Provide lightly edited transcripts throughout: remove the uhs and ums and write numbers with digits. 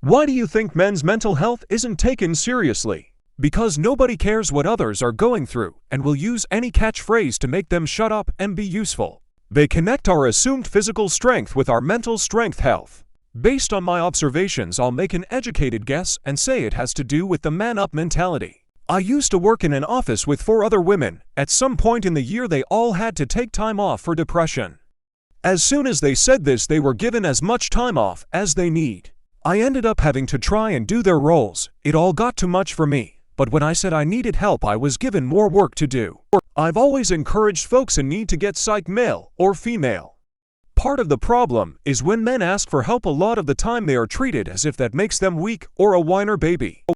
Why do you think men's mental health isn't taken seriously? Because nobody cares what others are going through and will use any catchphrase to make them shut up and be useful. They connect our assumed physical strength with our mental strength health. Based on my observations, I'll make an educated guess and say it has to do with the man-up mentality. I used to work in an office with 4 other women. At some point in the year, they all had to take time off for depression. As soon as they said this, they were given as much time off as they need. I ended up having to try and do their roles. It all got too much for me, but when I said I needed help, I was given more work to do. I've always encouraged folks in need to get psych, male or female. Part of the problem is when men ask for help, a lot of the time they are treated as if that makes them weak or a whiner baby.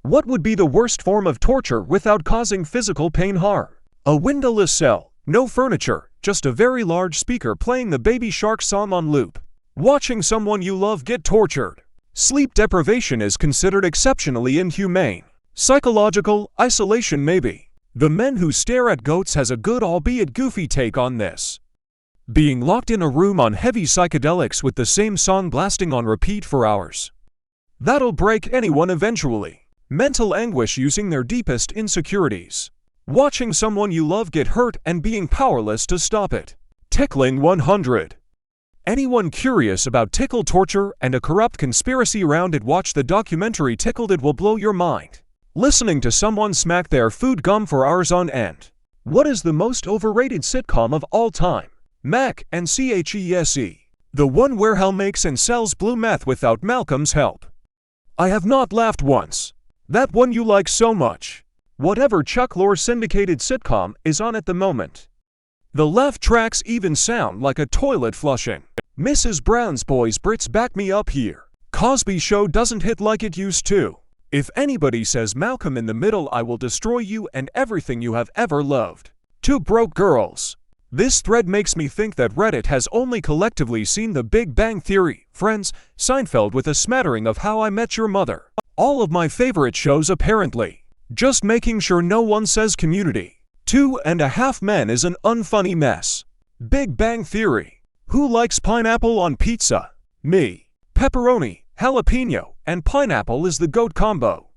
What would be the worst form of torture without causing physical pain, harm? A windowless cell, no furniture, just a very large speaker playing the Baby Shark song on loop. Watching someone you love get tortured. Sleep deprivation is considered exceptionally inhumane. Psychological isolation maybe. The Men Who Stare at Goats has a good, albeit goofy, take on this. Being locked in a room on heavy psychedelics with the same song blasting on repeat for hours. That'll break anyone eventually. Mental anguish using their deepest insecurities. Watching someone you love get hurt and being powerless to stop it. Tickling 100. Anyone curious about tickle torture and a corrupt conspiracy around it, watch the documentary Tickled. It will blow your mind. Listening to someone smack their food gum for hours on end. What is the most overrated sitcom of all time? Mac and CHESE. The one where Hal makes and sells blue meth without Malcolm's help. I have not laughed once. That one you like so much. Whatever Chuck Lorre's syndicated sitcom is on at the moment. The laugh tracks even sound like a toilet flushing. Mrs. Brown's Boys, Brits, back me up here. Cosby Show doesn't hit like it used to. If anybody says Malcolm in the Middle, I will destroy you and everything you have ever loved. 2 Broke Girls. This thread makes me think that Reddit has only collectively seen The Big Bang Theory, Friends, Seinfeld with a smattering of How I Met Your Mother. All of my favorite shows apparently. Just making sure no one says Community. 2.5 Men is an unfunny mess. Big Bang Theory. Who likes pineapple on pizza? Me. Pepperoni, jalapeno, and pineapple is the GOAT combo.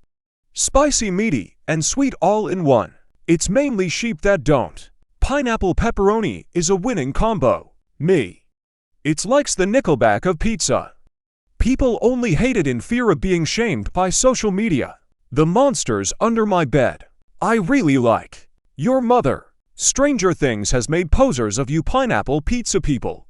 Spicy, meaty, and sweet all in one. It's mainly sheep that don't. Pineapple pepperoni is a winning combo. Me. It's likes the Nickelback of pizza. People only hate it in fear of being shamed by social media. The Monsters Under My Bed. I really like. Your Mother. Stranger Things has made posers of you pineapple pizza people.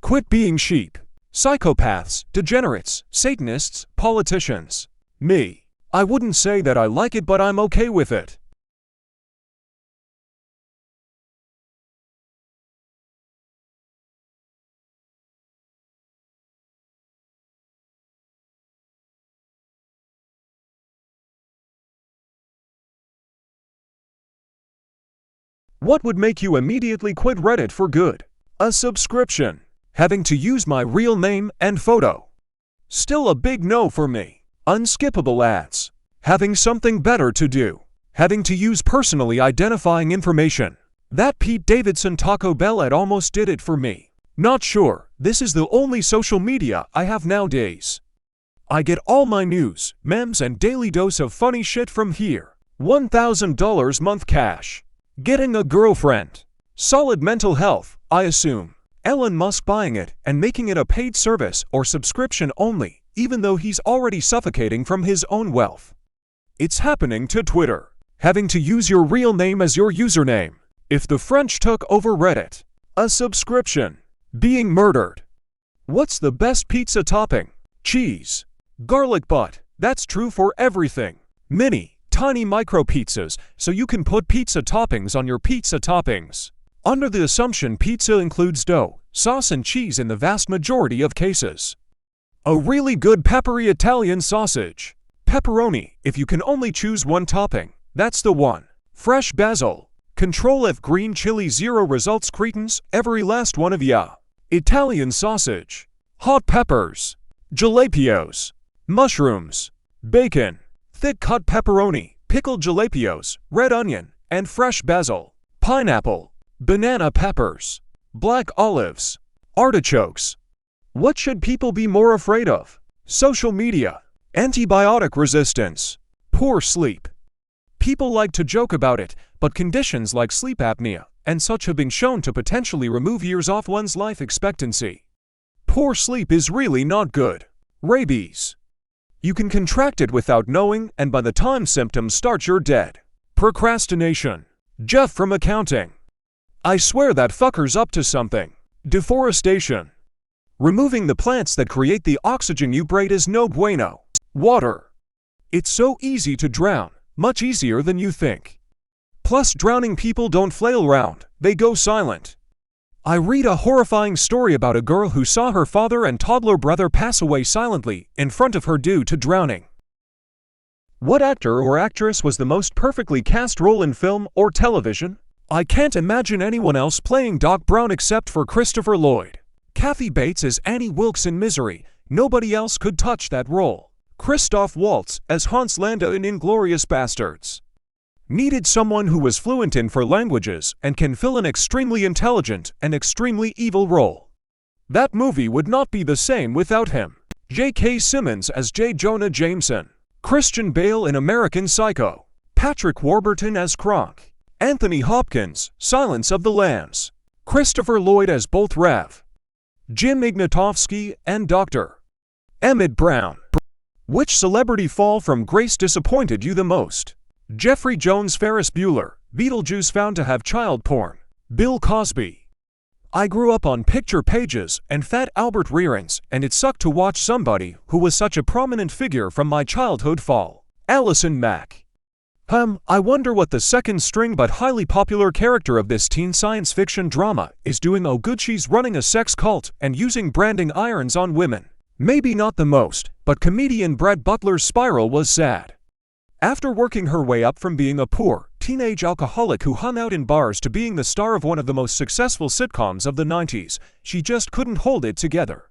Quit being sheep. Psychopaths, degenerates, Satanists, politicians. Me. I wouldn't say that I like it, but I'm okay with it. What would make you immediately quit Reddit for good? A subscription. Having to use my real name and photo. Still a big no for me. Unskippable ads. Having something better to do. Having to use personally identifying information. That Pete Davidson Taco Bell ad almost did it for me. Not sure, this is the only social media I have nowadays. I get all my news, memes, and daily dose of funny shit from here. $1,000 month cash. Getting a girlfriend. Solid mental health, I assume. Elon Musk buying it and making it a paid service or subscription only, even though he's already suffocating from his own wealth. It's happening to Twitter. Having to use your real name as your username. If the French took over Reddit. A subscription. Being murdered. What's the best pizza topping? Cheese. Garlic butt. That's true for everything. Mini. Tiny micro pizzas, so you can put pizza toppings on your pizza toppings. Under the assumption pizza includes dough, sauce, and cheese in the vast majority of cases. A really good peppery Italian sausage. Pepperoni, if you can only choose one topping, that's the one. Fresh basil. Control F green chili 0 results cretins, every last one of ya. Italian sausage. Hot peppers. Jalapenos. Mushrooms. bacon, thick-cut pepperoni, pickled jalapenos, red onion, and fresh basil, pineapple, banana peppers, black olives, artichokes. What should people be more afraid of? Social media, antibiotic resistance, poor sleep. People like to joke about it, but conditions like sleep apnea and such have been shown to potentially remove years off one's life expectancy. Poor sleep is really not good. Rabies. You can contract it without knowing, and by the time symptoms start, you're dead. Procrastination. Jeff from accounting. I swear that fucker's up to something. Deforestation. Removing the plants that create the oxygen you breathe is no bueno. Water. It's so easy to drown, much easier than you think. Plus, drowning people don't flail around, they go silent. I read a horrifying story about a girl who saw her father and toddler brother pass away silently in front of her due to drowning. What actor or actress was the most perfectly cast role in film or television? I can't imagine anyone else playing Doc Brown except for Christopher Lloyd. Kathy Bates as Annie Wilkes in Misery. Nobody else could touch that role. Christoph Waltz as Hans Landa in Inglourious Bastards. Needed someone who was fluent in 4 languages and can fill an extremely intelligent and extremely evil role. That movie would not be the same without him. J.K. Simmons as J. Jonah Jameson. Christian Bale in American Psycho. Patrick Warburton as Kronk. Anthony Hopkins, Silence of the Lambs. Christopher Lloyd as both Rev. Jim Ignatowski and Dr. Emmett Brown. Which celebrity fall from grace disappointed you the most? Jeffrey Jones, Ferris Bueller, Beetlejuice found to have child porn. Bill Cosby. I grew up on picture pages and Fat Albert reruns, and it sucked to watch somebody who was such a prominent figure from my childhood fall. Allison Mack. I wonder what the second string but highly popular character of this teen science fiction drama is doing. Oh good, she's running a sex cult and using branding irons on women. Maybe not the most, but comedian Brad Butler's spiral was sad. After working her way up from being a poor, teenage alcoholic who hung out in bars to being the star of one of the most successful sitcoms of the 90s, she just couldn't hold it together.